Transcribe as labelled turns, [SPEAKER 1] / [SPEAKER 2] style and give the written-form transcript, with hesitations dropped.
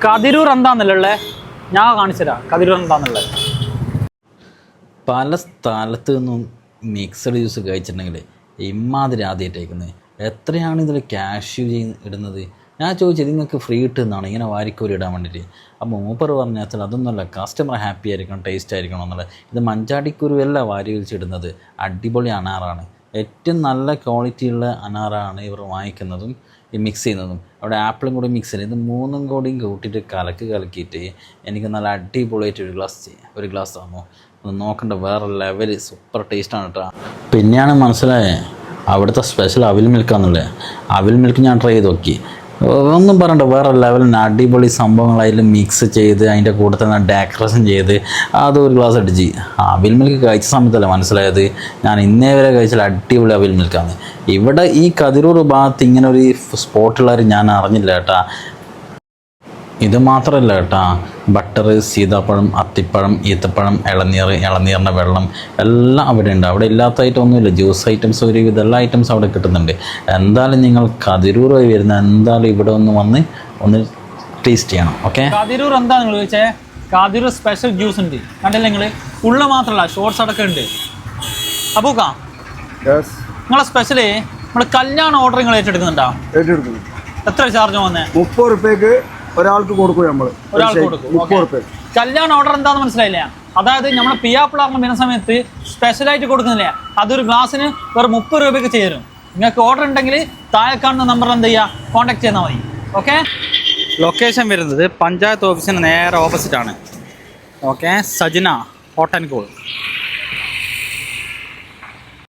[SPEAKER 1] കതിരൂർ എന്താന്നുള്ളേ ഞാൻ കാണിച്ചുതരാം. കതിരൂർ എന്താന്നുള്ളത്
[SPEAKER 2] പല സ്ഥലത്തു നിന്നും മിക്സഡ് ജ്യൂസ് കഴിച്ചിട്ടുണ്ടെങ്കിൽ ഇമ്മാതിരി ആദ്യമായിട്ടേക്കുന്നത്. എത്രയാണ് ഇതിൽ ക്യാഷ് ഇടുന്നത്? ഞാൻ ചോദിച്ചത് നിങ്ങൾക്ക് ഫ്രീ കിട്ടുന്നതാണ് ഇങ്ങനെ വാരിക്കോരി ഇടാൻ വേണ്ടിയിട്ട്. അപ്പോൾ മൂപ്പർ പറഞ്ഞാൽ അതൊന്നുമല്ല, കസ്റ്റമർ ഹാപ്പി ആയിരിക്കണം, ടേസ്റ്റ് ആയിരിക്കണം എന്നുള്ളത്. ഇത് മഞ്ചാടിക്കുരുവല്ല വാരി വലിച്ചിടുന്നത്, അടിപൊളി അനാറാണ്. ഏറ്റവും നല്ല ക്വാളിറ്റിയുള്ള അനാറാണ് ഇവർ വാങ്ങിക്കുന്നതും ഈ മിക്സ് ചെയ്യുന്നതും. അവിടെ ആപ്പിളും കൂടി മിക്സ് ചെയ്യുന്നത്, ഇത് മൂന്നും കൂടിയും കൂട്ടിയിട്ട് കലക്കിയിട്ട് എനിക്ക് നല്ല അടിപൊളിയായിട്ട് ഒരു ഗ്ലാസ് തന്നു. ഒന്ന് നോക്കണ്ട, വേറെ ലെവൽ സൂപ്പർ ടേസ്റ്റാണ് കേട്ടോ. പിന്നെയാണ് മനസ്സിലായത് അവിടുത്തെ സ്പെഷ്യൽ അവിൽ മിൽക്കാന്നുള്ളത്. അവിൽ മിൽക്ക് ഞാൻ ട്രൈ ചെയ്ത് നോക്കി, ഒന്നും പറയണ്ട, വേറെ ലെവലിന് അടിപൊളി സംഭവങ്ങൾ അതിൽ മിക്സ് ചെയ്ത് അതിൻ്റെ കൂടെ തന്നെ ഡെക്കറേഷൻ ചെയ്ത് അതൊരു ഗ്ലാസ് അടിച്ച്. അവിൽ മിൽക്ക് കഴിച്ച സമയത്തല്ല മനസ്സിലായത് ഞാൻ ഇന്നേ വരെ കഴിച്ചാൽ അടിപൊളി അവിൽ മിൽക്കാണ്. ഇവിടെ ഈ കതിരൂർ ഭാഗത്ത് ഇങ്ങനെ ഒരു സ്പോട്ടുള്ളവർ ഞാൻ അറിഞ്ഞില്ല കേട്ടാ. ഇത് മാത്രമല്ല കേട്ടാ, ബട്ടർ, സീതാപ്പഴം, അത്തിപ്പഴം, ഈത്തപ്പഴം, ഇളനീറിൻ്റെ വെള്ളം എല്ലാം അവിടെ ഉണ്ട്. അവിടെ ഇല്ലാത്ത ഐറ്റം ഒന്നുമില്ല. ജ്യൂസ് ഐറ്റംസ് ഒരുവിധ എല്ലാ ഐറ്റംസും അവിടെ കിട്ടുന്നുണ്ട്. എന്തായാലും നിങ്ങൾ കതിരൂർ വഴി വരുന്ന എന്തായാലും ഇവിടെ ഒന്ന് ടേസ്റ്റ് ചെയ്യണം. ഓക്കെ,
[SPEAKER 1] കതിരൂർ എന്താ നിങ്ങൾ ചോദിച്ചേ? കതിരൂർ സ്പെഷ്യൽ ജ്യൂസ് ഉണ്ട്, കണ്ടില്ല നിങ്ങൾ? ഉള്ള മാത്രമല്ല ഷോർട്സ് അടക്കം ഉണ്ട്. അപ്പൂക്കാ, നിങ്ങളെ സ്പെഷ്യലി നമ്മൾ കല്യാണ ഓർഡർ നിങ്ങൾ ഏറ്റെടുക്കുന്നുണ്ടോ? എത്ര ചാർജ് വന്നേ?
[SPEAKER 3] 30 രൂപയ്ക്ക് ഒരാൾക്ക് കൊടുക്കും. നമ്മൾ
[SPEAKER 1] ഒരാൾക്ക് കൊടുക്കും. കല്യാണ ഓർഡർ എന്താണെന്ന് മനസ്സിലായില്ല? അതായത് നമ്മൾ പിയാപ്പിളാറിന് വരുന്ന സമയത്ത് സ്പെഷ്യലായിട്ട് കൊടുക്കുന്നില്ല, അതൊരു ഗ്ലാസ്സിന് വെറും 30 രൂപയ്ക്ക് ചേരും. നിങ്ങൾക്ക് ഓർഡർ ഉണ്ടെങ്കിൽ താഴെ കാണുന്ന നമ്പറിൽ എന്ത് ചെയ്യുക, കോൺടാക്ട് ചെയ്താൽ മതി. ഓക്കെ, ലൊക്കേഷൻ വരുന്നത് പഞ്ചായത്ത് ഓഫീസിന് നേരെ ഓപ്പോസിറ്റ് ആണ്. Okay, Sajina hot and cool.